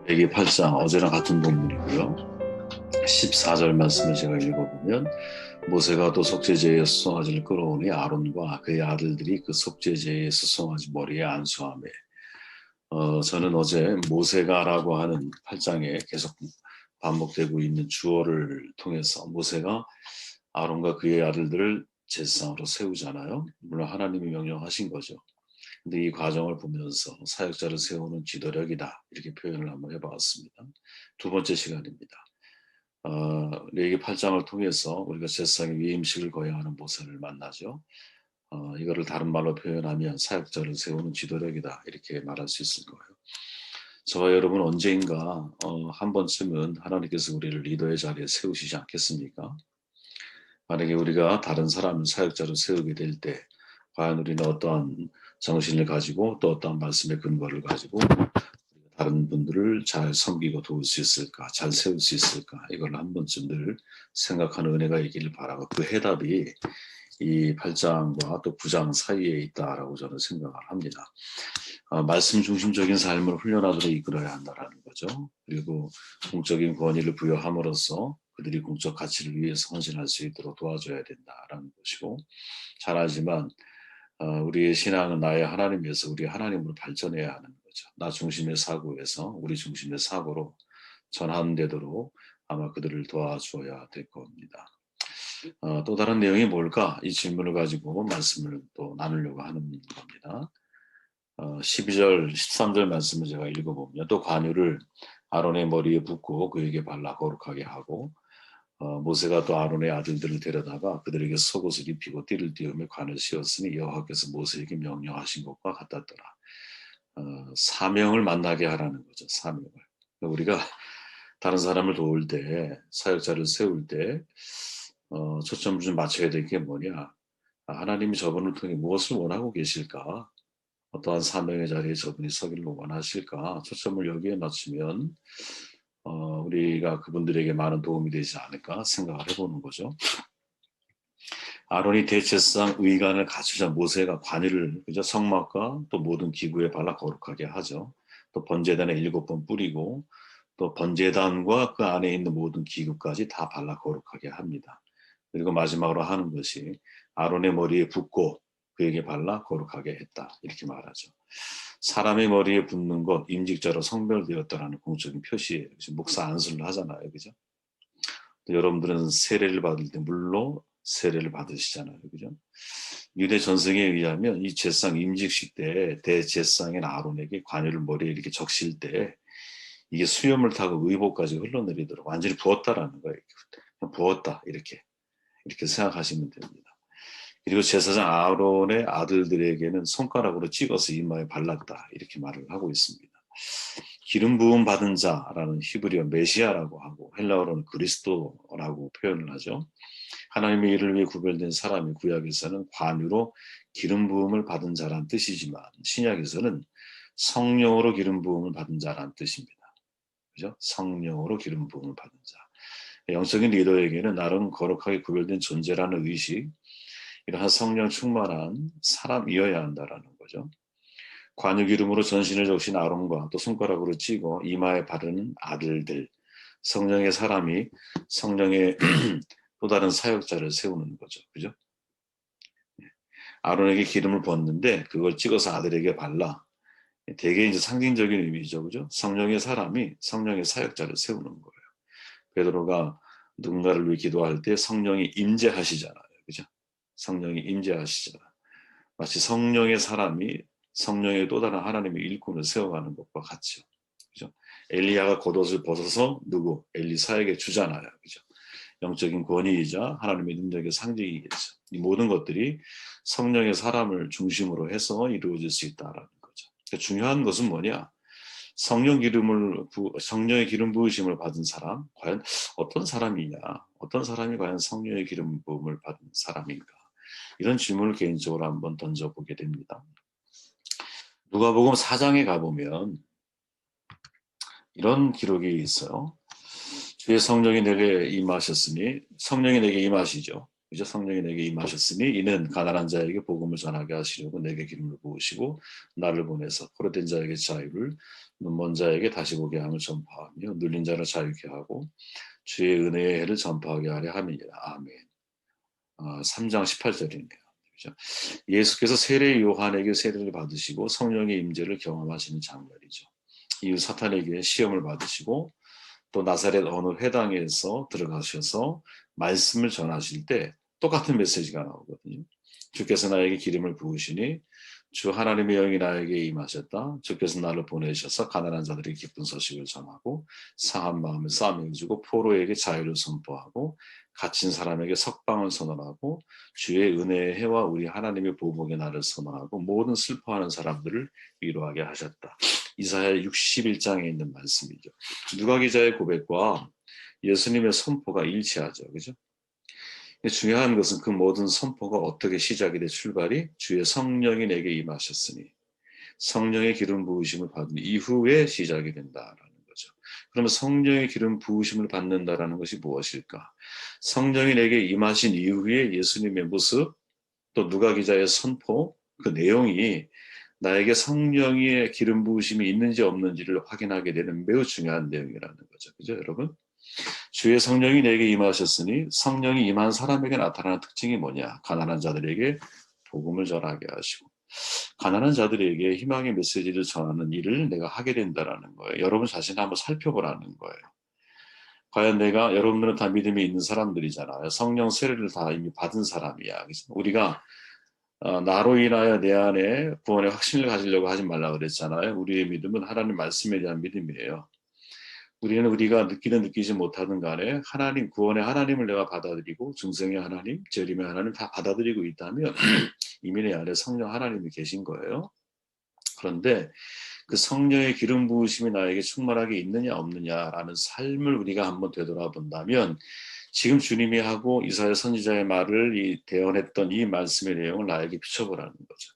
레위기 8장 어제랑 같은 본문이고요. 14절 말씀을 제가 읽어보면 모세가 또 속죄제의 수송아지를 끌어오니 아론과 그의 아들들이 그 속죄제의 수송아지 머리에 안수하며 저는 어제 모세가라고 하는 8장에 계속 반복되고 있는 주어를 통해서 모세가 아론과 그의 아들들을 제사장으로 세우잖아요. 물론 하나님이 명령하신 거죠. 근데 이 과정을 보면서 사역자를 세우는 지도력이다 이렇게 표현을 한번 해봤습니다. 두 번째 시간입니다. 레위기 8장을 통해서 우리가 제사장의 위임식을 거야 하는 모세를 만나죠. 이거를 다른 말로 표현하면 사역자를 세우는 지도력이다 이렇게 말할 수 있을 거예요. 저와 여러분 언젠가 한 번쯤은 하나님께서 우리를 리더의 자리에 세우시지 않겠습니까? 만약에 우리가 다른 사람을 사역자로 세우게 될 때 과연 우리는 어떠한 정신을 가지고 또 어떠한 말씀의 근거를 가지고 다른 분들을 잘 섬기고 도울 수 있을까, 잘 세울 수 있을까, 이걸 한 번쯤 늘 생각하는 은혜가 있기를 바라고 그 해답이 이 8장과 또 9장 사이에 있다라고 저는 생각을 합니다. 말씀 중심적인 삶을 훈련하도록 이끌어야 한다라는 거죠. 그리고 공적인 권위를 부여함으로써 그들이 공적 가치를 위해서 헌신할 수 있도록 도와줘야 된다라는 것이고, 잘 알지만 우리의 신앙은 나의 하나님에서 우리 하나님으로 발전해야 하는 거죠. 나 중심의 사고에서 우리 중심의 사고로 전환되도록 아마 그들을 도와주어야 될 겁니다. 또 다른 내용이 뭘까? 이 질문을 가지고 말씀을 또 나누려고 하는 겁니다. 12절, 13절 말씀을 제가 읽어보면 또 관유를 아론의 머리에 붓고 그에게 발라 거룩하게 하고 모세가 또 아론의 아들들을 데려다가 그들에게 속옷을 입히고 띠를 띄우며 관을 씌웠으니 여호와께서 모세에게 명령하신 것과 같았더라. 사명을 만나게 하라는 거죠. 사명을. 우리가 다른 사람을 도울 때 사역자를 세울 때 초점을 좀 맞춰야 될 게 뭐냐. 하나님이 저분을 통해 무엇을 원하고 계실까? 어떠한 사명의 자리에 저분이 서기를 원하실까? 초점을 여기에 맞추면 우리가 그분들에게 많은 도움이 되지 않을까 생각을 해보는 거죠. 아론이 대제사장 의관을 갖추자 모세가 관유를 그죠? 성막과 또 모든 기구에 발라 거룩하게 하죠. 또 번제단에 7번 뿌리고 또 번제단과 그 안에 있는 모든 기구까지 다 발라 거룩하게 합니다. 그리고 마지막으로 하는 것이 아론의 머리에 붓고 그에게 발라 거룩하게 했다 이렇게 말하죠. 사람의 머리에 붓는 것 임직자로 성별되었다라는 공적인 표시예요. 목사 안수를 하잖아요, 그죠? 여러분들은 세례를 받을 때 물로 세례를 받으시잖아요, 그죠? 유대 전승에 의하면 이 제사장 임직식 때 대제사장인 아론에게 관유를 머리에 이렇게 적실 때 이게 수염을 타고 의복까지 흘러내리도록 완전히 부었다라는 거예요. 그냥 부었다 이렇게 생각하시면 됩니다. 그리고 제사장 아론의 아들들에게는 손가락으로 찍어서 이마에 발랐다 이렇게 말을 하고 있습니다. 기름 부음 받은 자라는 히브리어 메시아라고 하고 헬라어로는 그리스도라고 표현을 하죠. 하나님의 일을 위해 구별된 사람이 구약에서는 관유로 기름 부음을 받은 자란 뜻이지만 신약에서는 성령으로 기름 부음을 받은 자란 뜻입니다. 그죠? 성령으로 기름 부음을 받은 자. 영적인 리더에게는 나름 거룩하게 구별된 존재라는 의식, 이러한 성령 충만한 사람이어야 한다라는 거죠. 관유 기름으로 전신을 적신 아론과 또 손가락으로 찍어 이마에 바르는 아들들, 성령의 사람이 성령의 또 다른 사역자를 세우는 거죠. 그죠? 아론에게 기름을 부었는데 그걸 찍어서 아들에게 발라. 되게 이제 상징적인 의미죠. 그죠? 성령의 사람이 성령의 사역자를 세우는 거예요. 베드로가 누군가를 위해 기도할 때 성령이 임재하시잖아요. 그죠? 성령이 임재하시잖아요. 마치 성령의 사람이 성령의 또 다른 하나님의 일꾼을 세워가는 것과 같죠. 그죠? 엘리야가 겉옷을 벗어서 누구? 엘리사에게 주잖아요. 그죠? 영적인 권위이자 하나님의 능력의 상징이겠죠. 이 모든 것들이 성령의 사람을 중심으로 해서 이루어질 수 있다라는 거죠. 그러니까 중요한 것은 뭐냐? 성령의 기름 부으심을 받은 사람, 과연 어떤 사람이냐? 어떤 사람이 과연 성령의 기름 부음을 받은 사람인가? 이런 질문을 개인적으로 한번 던져보게 됩니다. 누가복음 4장에 가보면 이런 기록이 있어요. 주의 성령이 내게 임하셨으니 성령이 내게 임하시죠. 그죠? 성령이 내게 임하셨으니 이는 가난한 자에게 복음을 전하게 하시려고 내게 기름을 부으시고 나를 보내서 포로된 자에게 자유를, 눈먼 자에게 다시 보게 함을 전파하며 눌린 자를 자유케 하고 주의 은혜의 해를 전파하게 하려 함이니라. 아멘. 3장 18절이네요. 그죠? 예수께서 세례 요한에게 세례를 받으시고 성령의 임재를 경험하시는 장면이죠. 이후 사탄에게 시험을 받으시고 또 나사렛 어느 회당에서 들어가셔서 말씀을 전하실 때 똑같은 메시지가 나오거든요. 주께서 나에게 기름을 부으시니 주 하나님의 영이 나에게 임하셨다. 주께서 나를 보내셔서 가난한 자들에게 기쁜 소식을 전하고 상한 마음을 싸매주고 포로에게 자유를 선포하고 갇힌 사람에게 석방을 선언하고 주의 은혜의 해와 우리 하나님의 보복의 날을 선언하고 모든 슬퍼하는 사람들을 위로하게 하셨다. 이사야 61장에 있는 말씀이죠. 누가 기자의 고백과 예수님의 선포가 일치하죠. 그죠? 중요한 것은 그 모든 선포가 어떻게 시작이 돼 출발이 주의 성령이 내게 임하셨으니 성령의 기름 부으심을 받은 이후에 시작이 된다라는 거죠. 그러면 성령의 기름 부으심을 받는다라는 것이 무엇일까? 성령이 내게 임하신 이후에 예수님의 모습, 또 누가 기자의 선포, 그 내용이 나에게 성령의 기름 부으심이 있는지 없는지를 확인하게 되는 매우 중요한 내용이라는 거죠. 그죠, 여러분? 주의 성령이 내게 임하셨으니 성령이 임한 사람에게 나타나는 특징이 뭐냐? 가난한 자들에게 복음을 전하게 하시고 가난한 자들에게 희망의 메시지를 전하는 일을 내가 하게 된다라는 거예요. 여러분 자신을 한번 살펴보라는 거예요. 과연 내가 여러분들은 다 믿음이 있는 사람들이잖아요. 성령 세례를 다 이미 받은 사람이야. 그래서 우리가 나로 인하여 내 안에 구원의 확신을 가지려고 하지 말라 그랬잖아요. 우리의 믿음은 하나님 말씀에 대한 믿음이에요. 우리는 우리가 느끼든 느끼지 못하든 간에 하나님 구원의 하나님을 내가 받아들이고 중생의 하나님, 재림의 하나님 다 받아들이고 있다면 이미 내 안에 성령 하나님이 계신 거예요. 그런데 그 성령의 기름 부으심이 나에게 충만하게 있느냐 없느냐라는 삶을 우리가 한번 되돌아본다면 지금 주님이 하고 이사야 선지자의 말을 대언했던 이 말씀의 내용을 나에게 비춰보라는 거죠.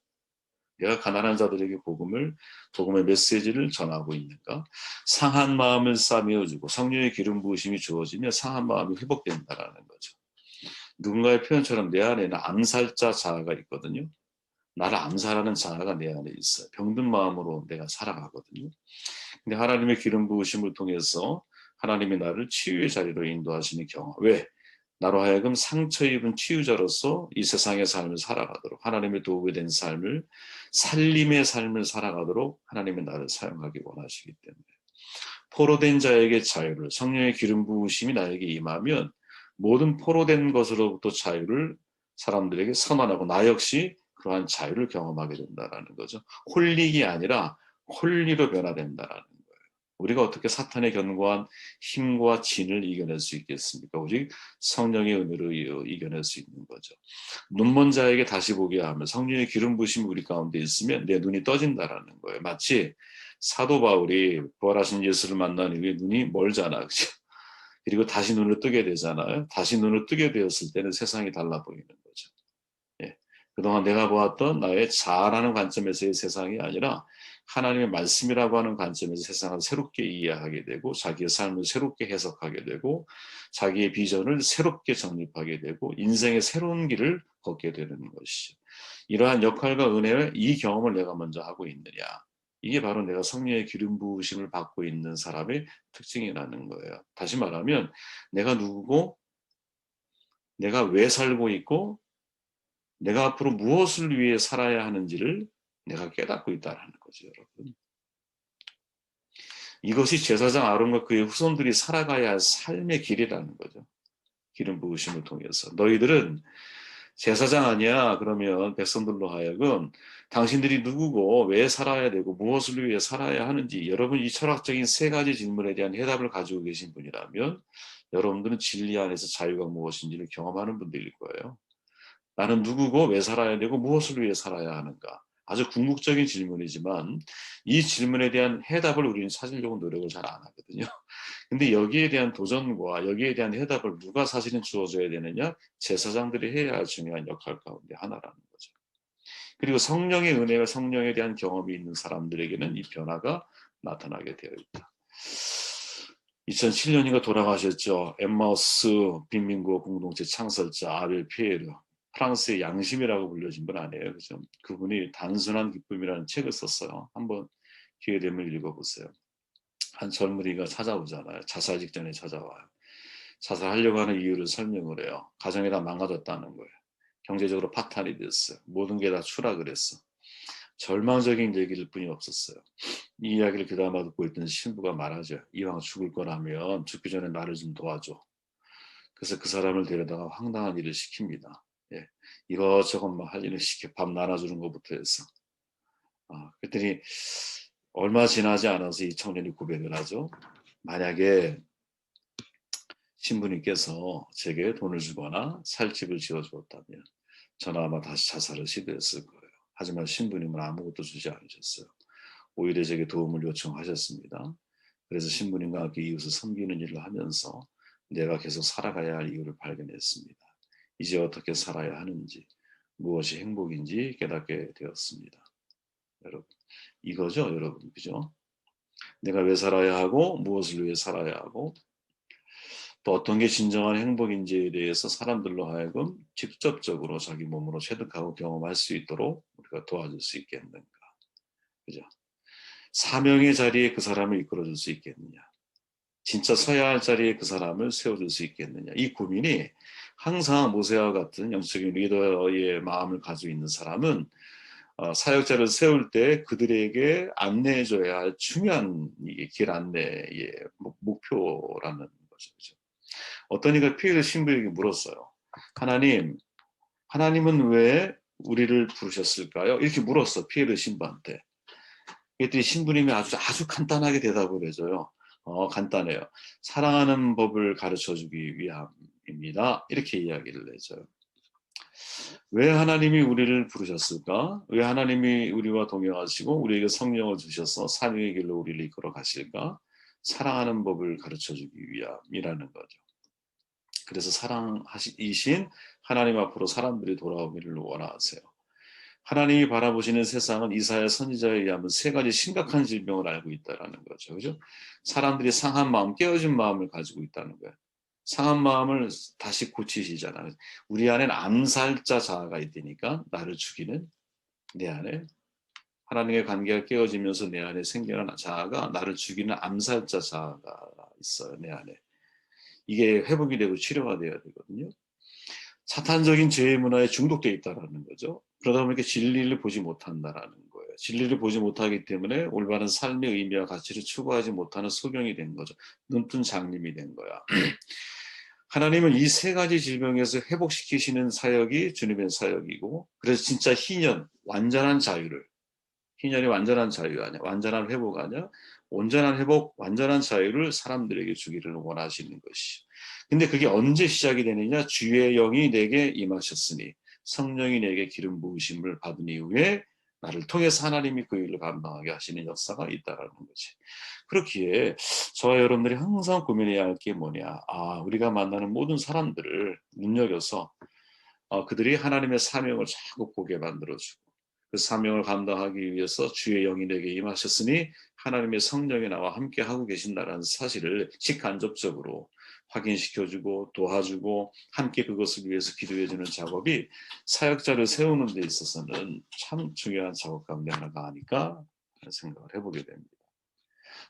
내가 가난한 자들에게 복음의 메시지를 전하고 있는가? 상한 마음을 싸매어주고 성령의 기름 부으심이 주어지며 상한 마음이 회복된다라는 거죠. 누군가의 표현처럼 내 안에는 암살자 자아가 있거든요. 나를 암살하는 자아가 내 안에 있어요. 병든 마음으로 내가 살아가거든요. 근데 하나님의 기름 부으심을 통해서 하나님이 나를 치유의 자리로 인도하시는 경험. 왜? 나로 하여금 상처 입은 치유자로서 이 세상의 삶을 살아가도록 하나님의 도움이 된 삶을 살림의 삶을 살아가도록 하나님이 나를 사용하기 원하시기 때문에 포로된 자에게 자유를 성령의 기름 부으심이 나에게 임하면 모든 포로된 것으로부터 자유를 사람들에게 선언하고 나 역시 그러한 자유를 경험하게 된다는 거죠. 홀릭이 아니라 홀리로 변화된다는 거예요. 우리가 어떻게 사탄의 견고한 힘과 진을 이겨낼 수 있겠습니까? 오직 성령의 은혜로 이겨낼 수 있는 거죠. 눈먼 자에게 다시 보게 하면 성령의 기름 부으심이 우리 가운데 있으면 내 눈이 떠진다라는 거예요. 마치 사도 바울이 부활하신 예수를 만난 이후에 눈이 멀잖아. 그죠? 그리고 다시 눈을 뜨게 되잖아요. 다시 눈을 뜨게 되었을 때는 세상이 달라 보이는 거죠. 예. 그동안 내가 보았던 나의 자아라는 관점에서의 세상이 아니라 하나님의 말씀이라고 하는 관점에서 세상을 새롭게 이해하게 되고 자기의 삶을 새롭게 해석하게 되고 자기의 비전을 새롭게 정립하게 되고 인생의 새로운 길을 걷게 되는 것이죠. 이러한 역할과 은혜의 이 경험을 내가 먼저 하고 있느냐. 이게 바로 내가 성령의 기름 부으심을 받고 있는 사람의 특징이라는 거예요. 다시 말하면 내가 누구고 내가 왜 살고 있고 내가 앞으로 무엇을 위해 살아야 하는지를 내가 깨닫고 있다는 거죠, 여러분. 이것이 제사장 아론과 그의 후손들이 살아가야 할 삶의 길이라는 거죠. 기름 부으심을 통해서. 너희들은 제사장 아니야. 그러면 백성들로 하여금 당신들이 누구고 왜 살아야 되고 무엇을 위해 살아야 하는지 여러분 이 철학적인 세 가지 질문에 대한 해답을 가지고 계신 분이라면 여러분들은 진리 안에서 자유가 무엇인지를 경험하는 분들일 거예요. 나는 누구고 왜 살아야 되고 무엇을 위해 살아야 하는가? 아주 궁극적인 질문이지만 이 질문에 대한 해답을 우리는 찾으려고 노력을 잘 안 하거든요. 근데 여기에 대한 도전과 여기에 대한 해답을 누가 사실은 주어줘야 되느냐? 제사장들이 해야 할 중요한 역할 가운데 하나라는 거죠. 그리고 성령의 은혜와 성령에 대한 경험이 있는 사람들에게는 이 변화가 나타나게 되어 있다. 2007년인가 돌아가셨죠. 엠마우스 빈민구 공동체 창설자 아벨 피에르. 프랑스의 양심이라고 불려진 분 아니에요. 그죠? 그분이 단순한 기쁨이라는 책을 썼어요. 한번 기회 되면 읽어보세요. 한 젊은이가 찾아오잖아요. 자살 직전에 찾아와요. 자살하려고 하는 이유를 설명을 해요. 가정이 다 망가졌다는 거예요. 경제적으로 파탄이 됐어요. 모든 게 다 추락을 했어. 절망적인 얘기일 뿐이 없었어요. 이 이야기를 귀담아 듣고 있던 신부가 말하죠. 이왕 죽을 거라면 죽기 전에 나를 좀 도와줘. 그래서 그 사람을 데려다가 황당한 일을 시킵니다. 예, 이것저것 막 할 일을 시켜 밥 나눠주는 것부터 해서. 그랬더니 얼마 지나지 않아서 이 청년이 고백을 하죠. 만약에 신부님께서 제게 돈을 주거나 살 집을 지어주었다면 저는 아마 다시 자살을 시도했을 거예요. 하지만 신부님은 아무것도 주지 않으셨어요. 오히려 제게 도움을 요청하셨습니다. 그래서 신부님과 함께 이웃을 섬기는 일을 하면서 내가 계속 살아가야 할 이유를 발견했습니다. 이제 어떻게 살아야 하는지, 무엇이 행복인지 깨닫게 되었습니다. 여러분, 이거죠, 여러분, 그죠? 내가 왜 살아야 하고, 무엇을 위해 살아야 하고, 또 어떤 게 진정한 행복인지에 대해서 사람들로 하여금 직접적으로 자기 몸으로 체득하고 경험할 수 있도록 우리가 도와줄 수 있겠는가, 그죠? 사명의 자리에 그 사람을 이끌어줄 수 있겠느냐, 진짜 서야 할 자리에 그 사람을 세워줄 수 있겠느냐, 이 고민이 항상 모세와 같은 영적인 리더의 마음을 가지고 있는 사람은 사역자를 세울 때 그들에게 안내해줘야 할 중요한 길 안내의 목표라는 거죠. 그죠? 어떤 이가 피에르 신부에게 물었어요. 하나님은 왜 우리를 부르셨을까요? 이렇게 물었어, 피에르 신부한테. 그랬더니 신부님이 아주 간단하게 대답을 해줘요. 간단해요. 사랑하는 법을 가르쳐주기 위함입니다. 이렇게 이야기를 해줘요. 왜 하나님이 우리를 부르셨을까? 왜 하나님이 우리와 동행하시고 우리에게 성령을 주셔서 사명의 길로 우리를 이끌어 가실까? 사랑하는 법을 가르쳐주기 위함이라는 거죠. 그래서 사랑이신 하나님 앞으로 사람들이 돌아오기를 원하세요. 하나님이 바라보시는 세상은 이사야 선지자에 의하면 세 가지 심각한 질병을 알고 있다는 거죠. 그죠? 사람들이 상한 마음, 깨어진 마음을 가지고 있다는 거예요. 상한 마음을 다시 고치시잖아요. 우리 안에는 암살자 자아가 있으니까 나를 죽이는 내 안에 하나님의 관계가 깨어지면서 내 안에 생겨난 자아가 나를 죽이는 암살자 자아가 있어요. 내 안에. 이게 회복이 되고 치료가 돼야 되거든요. 사탄적인 죄의 문화에 중독되어 있다는 거죠. 그러다 보니까 진리를 보지 못한다라는 거예요. 진리를 보지 못하기 때문에 올바른 삶의 의미와 가치를 추구하지 못하는 소경이 된 거죠. 눈뜬 장님이 된 거야. 하나님은 이 세 가지 질병에서 회복시키시는 사역이 주님의 사역이고, 그래서 진짜 희년, 완전한 자유를, 희년이 완전한 자유 아니야, 완전한 회복 아니야, 온전한 회복, 완전한 자유를 사람들에게 주기를 원하시는 것이. 근데 그게 언제 시작이 되느냐? 주의 영이 내게 임하셨으니 성령이 내게 기름 부으심을 받은 이후에 나를 통해서 하나님이 그 일을 감당하게 하시는 역사가 있다라는 거지. 그렇기에 저와 여러분들이 항상 고민해야 할 게 뭐냐? 우리가 만나는 모든 사람들을 눈여겨서 그들이 하나님의 사명을 자꾸 보게 만들어주고 그 사명을 감당하기 위해서 주의 영이 내게 임하셨으니 하나님의 성령이 나와 함께 하고 계신다는 사실을 직간접적으로 확인시켜주고 도와주고 함께 그것을 위해서 기도해주는 작업이 사역자를 세우는 데 있어서는 참 중요한 작업 가운데 하나가 아닐까 하는 생각을 해보게 됩니다.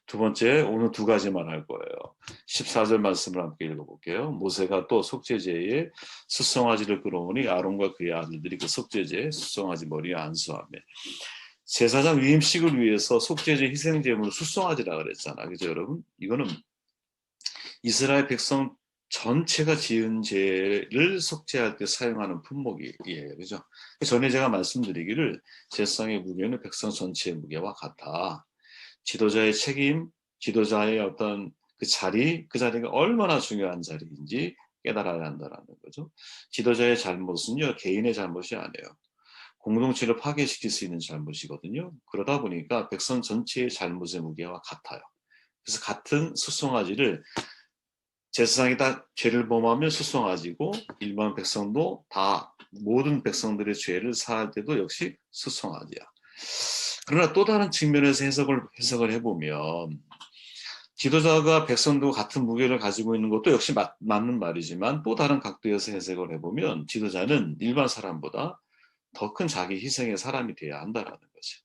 두 번째, 오늘 두 가지만 할 거예요. 14절 말씀을 함께 읽어볼게요. 모세가 또 속죄제에 숫송아지를 끌어오니 아론과 그의 아들들이 그 속죄제에 숫송아지 머리에 안수하며, 제사장 위임식을 위해서 속죄제 희생제물을 숫송아지라 그랬잖아. 그죠, 여러분? 이거는 이스라엘 백성 전체가 지은 죄를 속죄할 때 사용하는 품목이에요. 그죠? 전에 제가 말씀드리기를 제사장의 무게는 백성 전체의 무게와 같아. 지도자의 책임, 지도자의 어떤 그 자리가 얼마나 중요한 자리인지 깨달아야 한다는 거죠. 지도자의 잘못은요, 개인의 잘못이 아니에요. 공동체를 파괴시킬 수 있는 잘못이거든요. 그러다 보니까 백성 전체의 잘못의 무게와 같아요. 그래서 같은 숫송아지를 제사장이 다 죄를 범하면 숫송아지고 일반 백성도 다 모든 백성들의 죄를 사할 때도 역시 숫송아지야. 그러나 또 다른 측면에서 해석을 해보면 지도자가 백성도 같은 무게를 가지고 있는 것도 역시 맞는 말이지만 또 다른 각도에서 해석을 해보면 지도자는 일반 사람보다 더 큰 자기 희생의 사람이 되어야 한다라는 거죠.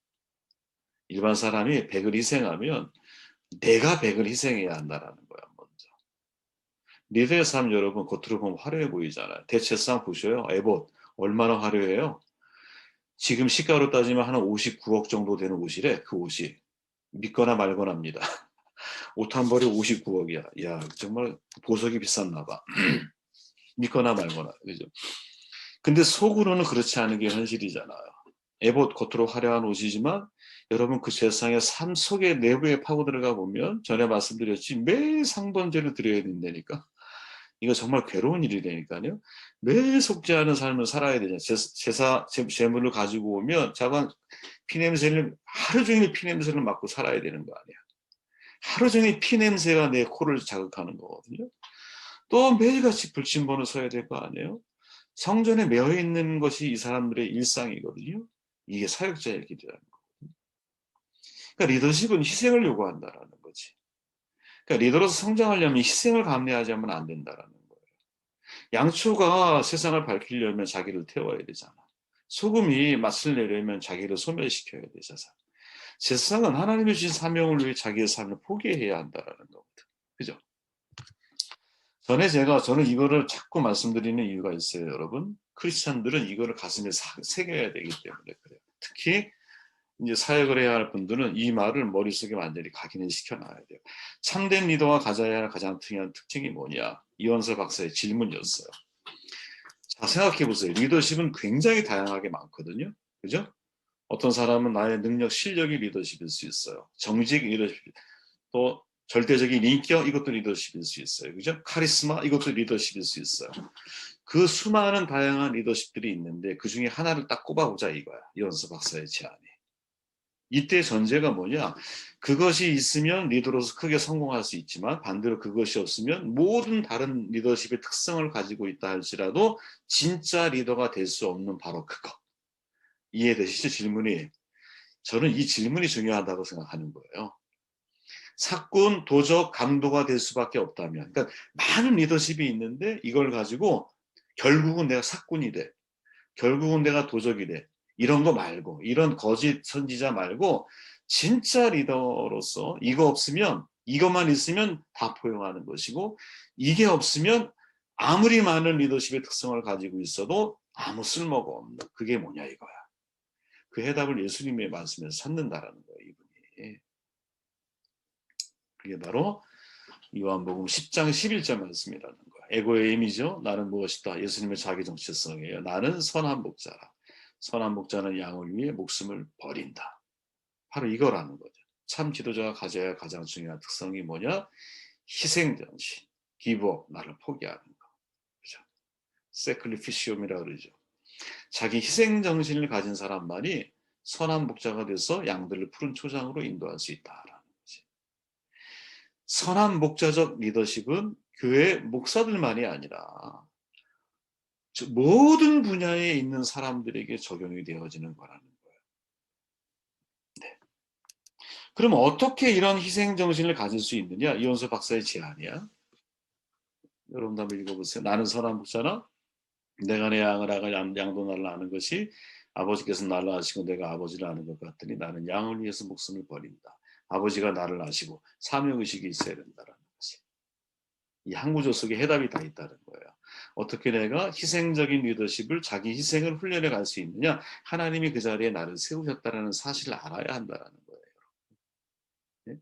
일반 사람이 100을 희생하면 내가 100을 희생해야 한다라는 거야, 먼저. 리더의 삶 여러분 겉으로 보면 화려해 보이잖아요. 대체상 보셔요. 에봇 얼마나 화려해요? 지금 시가로 따지면 한 59억 정도 되는 옷이래. 그 옷이. 믿거나 말거나입니다. 옷 한 벌이 59억이야. 야, 정말 보석이 비쌌나 봐. 믿거나 말거나. 그죠? 근데 속으로는 그렇지 않은 게 현실이잖아요. 에봇 겉으로 화려한 옷이지만 여러분 그 세상의 삶 속에 내부에 파고 들어가 보면 전에 말씀드렸지 매일 상번제를 드려야 된다니까. 이거 정말 괴로운 일이라니까요. 매일 속지 않은 삶을 살아야 되잖아요. 재물을 가지고 오면 자관 피냄새를 하루 종일 피냄새를 맡고 살아야 되는 거 아니야. 하루 종일 피냄새가 내 코를 자극하는 거거든요. 또 매일같이 불침번을 서야 될 거 아니에요. 성전에 매여 있는 것이 이 사람들의 일상이거든요. 이게 사역자의 길이라는 거거든요. 그러니까 리더십은 희생을 요구한다라는 거지. 그러니까 리더로서 성장하려면 희생을 감내하지 안 된다라는 거예요. 양초가 세상을 밝히려면 자기를 태워야 되잖아. 소금이 맛을 내려면 자기를 소멸시켜야 되잖아. 세상은 하나님이 주신 사명을 위해 자기의 삶을 포기해야 한다라는 거거든. 그죠? 저는 이거를 자꾸 말씀드리는 이유가 있어요, 여러분. 크리스찬들은 이거를 가슴에 새겨야 되기 때문에 그래요. 특히 이제 사역을 해야 할 분들은 이 말을 머릿속에 완전히 각인을 시켜놔야 돼요. 참된 리더가 가져야 할 가장 중요한 특징이 뭐냐? 이원서 박사의 질문이었어요. 자, 생각해 보세요. 리더십은 굉장히 다양하게 많거든요. 그죠? 어떤 사람은 나의 능력, 실력이 리더십일 수 있어요. 정직 리더십, 또 절대적인 인격, 이것도 리더십일 수 있어요. 그죠? 카리스마, 이것도 리더십일 수 있어요. 그 수많은 다양한 리더십들이 있는데 그 중에 하나를 딱 꼽아보자 이거야. 이원서 박사의 제안이. 이때 전제가 뭐냐? 그것이 있으면 리더로서 크게 성공할 수 있지만 반대로 그것이 없으면 모든 다른 리더십의 특성을 가지고 있다 할지라도 진짜 리더가 될 수 없는 바로 그거. 이해되시죠? 질문이. 저는 이 질문이 중요하다고 생각하는 거예요. 사꾼, 도적, 강도가 될 수밖에 없다면, 그러니까 많은 리더십이 있는데 이걸 가지고 결국은 내가 사꾼이 돼. 결국은 내가 도적이 돼. 이런 거 말고, 이런 거짓 선지자 말고 진짜 리더로서 이거 없으면, 이것만 있으면 다 포용하는 것이고 이게 없으면 아무리 많은 리더십의 특성을 가지고 있어도 아무 쓸모가 없는, 그게 뭐냐 이거야. 그 해답을 예수님의 말씀에서 찾는다라는 거예요, 이분이. 그게 바로 요한복음 10장 11절 말씀이라는 거예요. 에고의 의미죠. 나는 무엇이다. 예수님의 자기 정체성이에요. 나는 선한 목자라. 선한 목자는 양을 위해 목숨을 버린다. 바로 이거라는 거죠. 참 지도자가 가져야 할 가장 중요한 특성이 뭐냐? 희생정신, 기브업, 나를 포기하는 거. 그죠? 세클리피시움이라고 그러죠. 자기 희생정신을 가진 사람만이 선한 목자가 돼서 양들을 푸른 초장으로 인도할 수 있다라는 거지. 선한 목자적 리더십은 교회 목사들만이 아니라 모든 분야에 있는 사람들에게 적용이 되어지는 거라는 거예요. 네. 그럼 어떻게 이런 희생정신을 가질 수 있느냐? 이원서 박사의 제안이야. 여러분 한번 읽어보세요. 나는 선한 목자나 내가 내 양을 아가 양도 나를 아는 것이 아버지께서 나를 아시고 내가 아버지를 아는 것 같더니 나는 양을 위해서 목숨을 버린다. 아버지가 나를 아시고 사명의식이 있어야 된다는 것이. 이 한 구조 속에 해답이 다 있다는 거예요. 어떻게 내가 희생적인 리더십을 자기 희생을 훈련해 갈 수 있느냐? 하나님이 그 자리에 나를 세우셨다는 사실을 알아야 한다는 거예요. 네?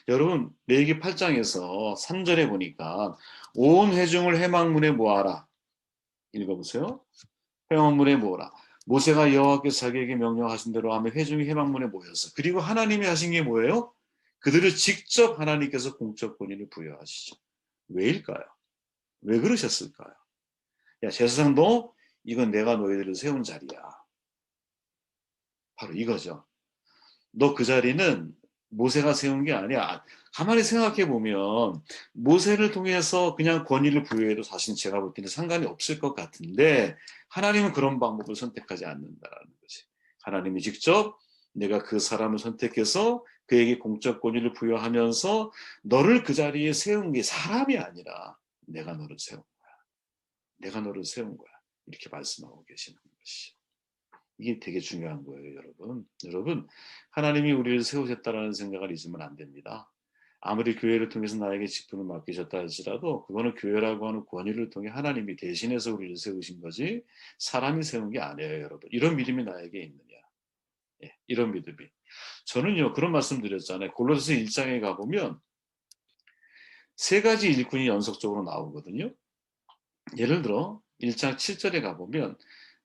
여러분 레위기 8장에서 3절에 보니까 온 회중을 회막문에 모아라. 읽어보세요. 회막문에 모으라. 모세가 여호와께서 자기에게 명령하신 대로 하며 회중이 회막문에 모였어. 그리고 하나님이 하신 게 뭐예요? 그들을 직접 하나님께서 공적 권위를 부여하시죠. 왜일까요? 왜 그러셨을까요? 야, 제사장도 이건 내가 너희들을 세운 자리야. 바로 이거죠. 너 그 자리는 모세가 세운 게 아니야. 가만히 생각해 보면 모세를 통해서 그냥 권위를 부여해도 사실 제가 볼 때는 상관이 없을 것 같은데 하나님은 그런 방법을 선택하지 않는다라는 거지. 하나님이 직접 내가 그 사람을 선택해서 그에게 공적 권위를 부여하면서 너를 그 자리에 세운 게 사람이 아니라 내가 너를 세운 거야. 내가 너를 세운 거야. 이렇게 말씀하고 계시는 것이죠. 이게 되게 중요한 거예요, 여러분. 여러분, 하나님이 우리를 세우셨다라는 생각을 잊으면 안 됩니다. 아무리 교회를 통해서 나에게 직분을 맡기셨다 할지라도 그거는 교회라고 하는 권위를 통해 하나님이 대신해서 우리를 세우신 거지 사람이 세운 게 아니에요, 여러분. 이런 믿음이 나에게 있느냐. 예, 이런 믿음이. 저는요, 그런 말씀 드렸잖아요. 골로새서 1장에 가보면 세 가지 일꾼이 연속적으로 나오거든요. 예를 들어 1장 7절에 가보면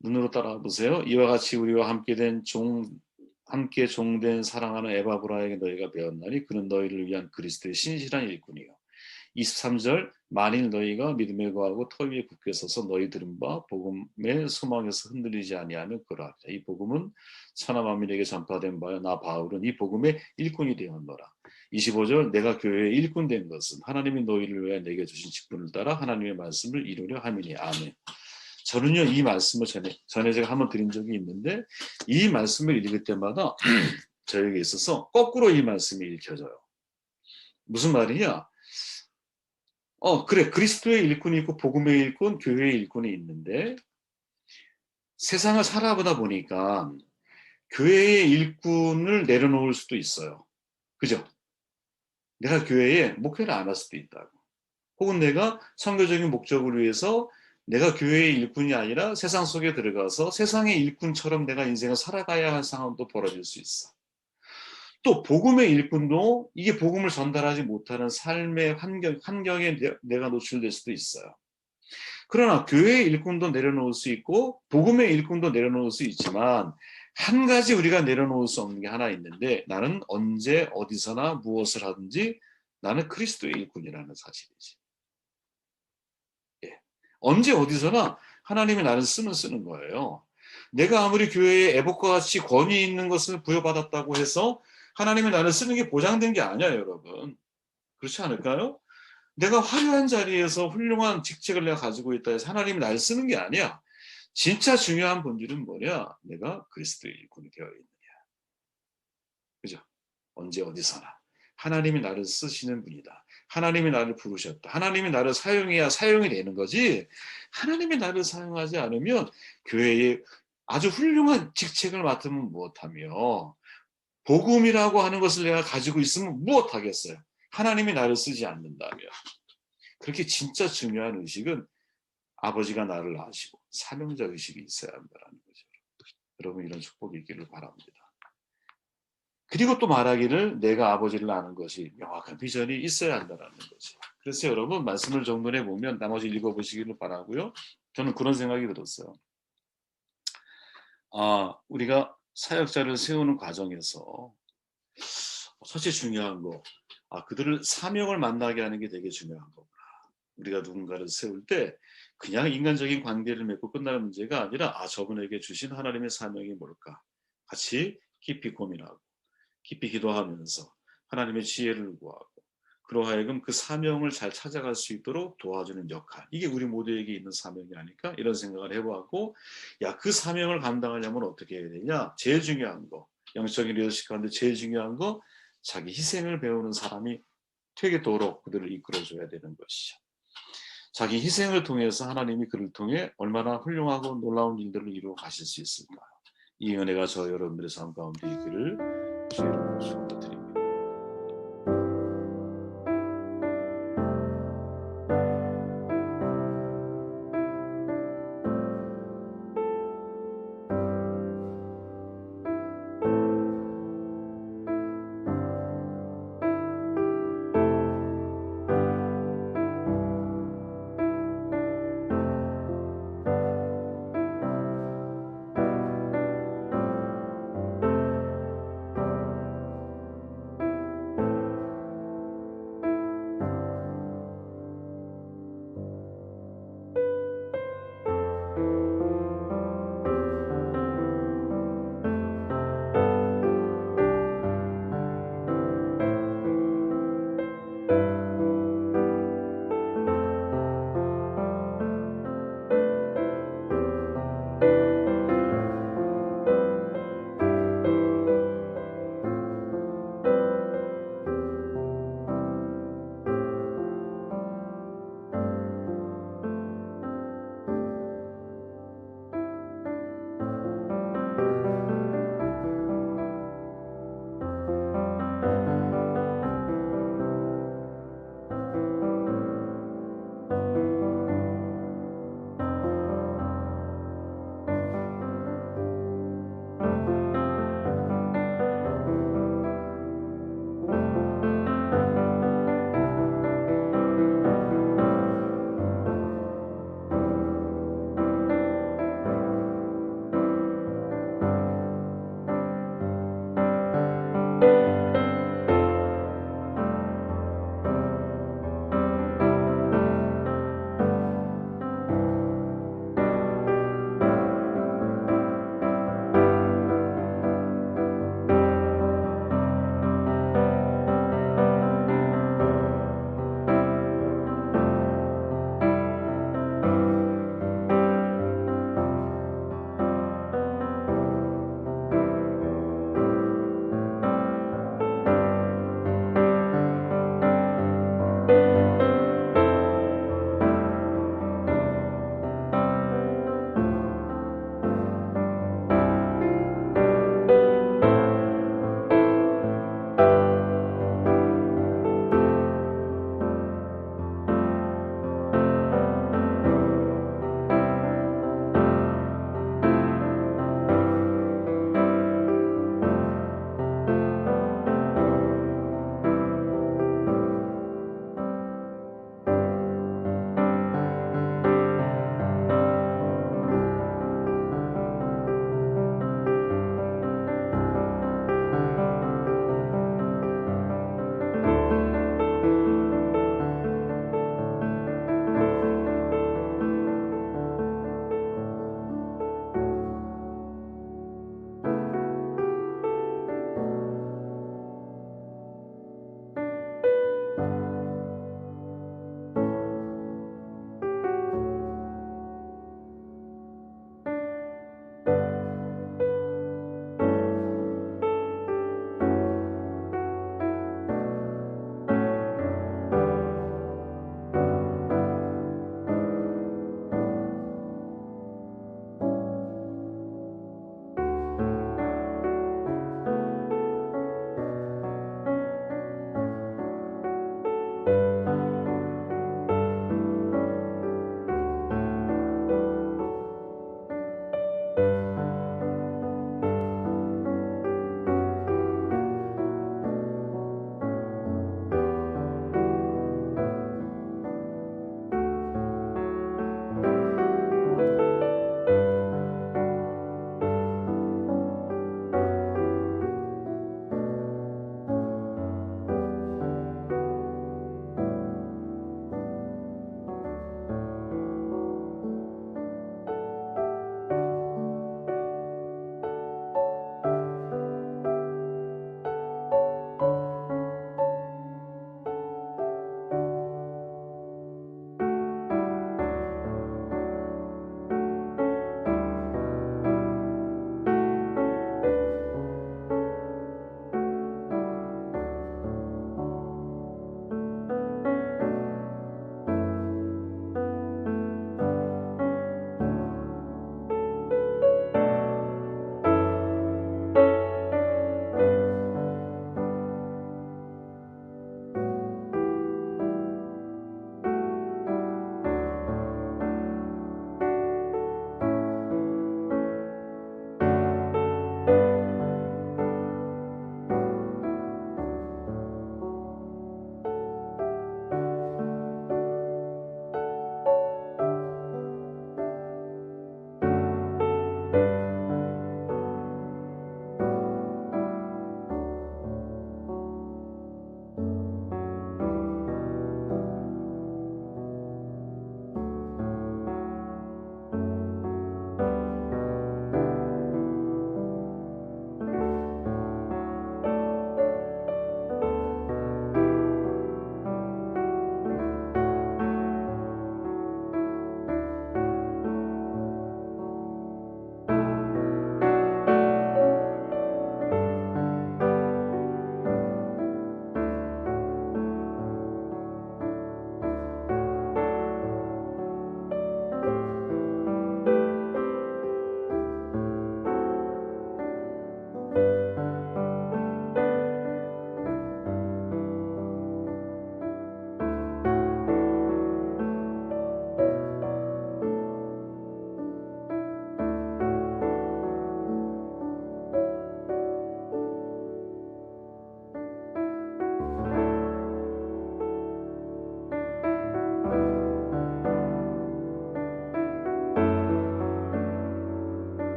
눈으로 따라와 보세요. 이와 같이 우리와 함께 종된 사랑하는 에바브라에게 너희가 배웠나니 그는 너희를 위한 그리스도의 신실한 일꾼이요. 23절 만일 너희가 믿음에 거하고 터 위에 굳게 서서 너희 들은 바 복음의 소망에서 흔들리지 아니하면 그러하리라. 이 복음은 천하 만민에게 전파된 바요 나 바울은 이 복음의 일꾼이 되었노라. 25절 내가 교회의 일꾼 된 것은 하나님이 너희를 위해 내게 주신 직분을 따라 하나님의 말씀을 이루려 함이니. 아멘. 저는요 이 말씀을 전에 제가 한번 드린 적이 있는데 이 말씀을 읽을 때마다 저에게 있어서 거꾸로 이 말씀이 읽혀져요. 무슨 말이냐? 그래. 그리스도의 일꾼이 있고 복음의 일꾼, 교회의 일꾼이 있는데 세상을 살아보다 보니까 교회의 일꾼을 내려놓을 수도 있어요. 그죠? 내가 교회에 목회를 안 할 수도 있다고. 혹은 내가 선교적인 목적을 위해서 내가 교회의 일꾼이 아니라 세상 속에 들어가서 세상의 일꾼처럼 내가 인생을 살아가야 할 상황도 벌어질 수 있어. 또 복음의 일꾼도 이게 복음을 전달하지 못하는 삶의 환경에 내가 노출될 수도 있어요. 그러나 교회의 일꾼도 내려놓을 수 있고 복음의 일꾼도 내려놓을 수 있지만 한 가지 우리가 내려놓을 수 없는 게 하나 있는데 나는 언제 어디서나 무엇을 하든지 나는 그리스도의 일꾼이라는 사실이지. 예. 언제 어디서나 하나님이 나를 쓰는 거예요. 내가 아무리 교회에 애복과 같이 권위 있는 것을 부여받았다고 해서 하나님이 나를 쓰는 게 보장된 게 아니야, 여러분. 그렇지 않을까요? 내가 화려한 자리에서 훌륭한 직책을 내가 가지고 있다 해서 하나님이 나를 쓰는 게 아니야. 진짜 중요한 본질은 뭐냐? 내가 그리스도의 일꾼이 되어 있느냐. 그죠? 언제 어디서나. 하나님이 나를 쓰시는 분이다. 하나님이 나를 부르셨다. 하나님이 나를 사용해야 사용이 되는 거지. 하나님이 나를 사용하지 않으면 교회에 아주 훌륭한 직책을 맡으면 무엇하며 복음이라고 하는 것을 내가 가지고 있으면 무엇하겠어요? 하나님이 나를 쓰지 않는다면. 그렇게 진짜 중요한 의식은 아버지가 나를 아시고 사명자 의식이 있어야 한다는 거죠. 여러분 이런 축복이 있기를 바랍니다. 그리고 또 말하기를 내가 아버지를 아는 것이 명확한 비전이 있어야 한다는 거죠. 그래서 여러분 말씀을 정돈해 보면 나머지 읽어보시기를 바라고요. 저는 그런 생각이 들었어요. 우리가 사역자를 세우는 과정에서 첫째 중요한 거, 그들을 사명을 만나게 하는 게 되게 중요한 거구나. 우리가 누군가를 세울 때 그냥 인간적인 관계를 맺고 끝나는 문제가 아니라 저분에게 주신 하나님의 사명이 뭘까? 같이 깊이 고민하고 깊이 기도하면서 하나님의 지혜를 구하고 그로 하여금 그 사명을 잘 찾아갈 수 있도록 도와주는 역할. 이게 우리 모두에게 있는 사명이 아닐까? 이런 생각을 해보았고 그 사명을 감당하려면 어떻게 해야 되냐? 제일 중요한 거. 영적인 리더십 가운데 제일 중요한 거 자기 희생을 배우는 사람이 되도록 그들을 이끌어줘야 되는 것이죠. 자기 희생을 통해서 하나님이 그를 통해 얼마나 훌륭하고 놀라운 일들을 이루어 가실 수 있을까? 이 은혜가 저 여러분들의 삶 가운데 있기를 주의 이름으로 축원드립니다.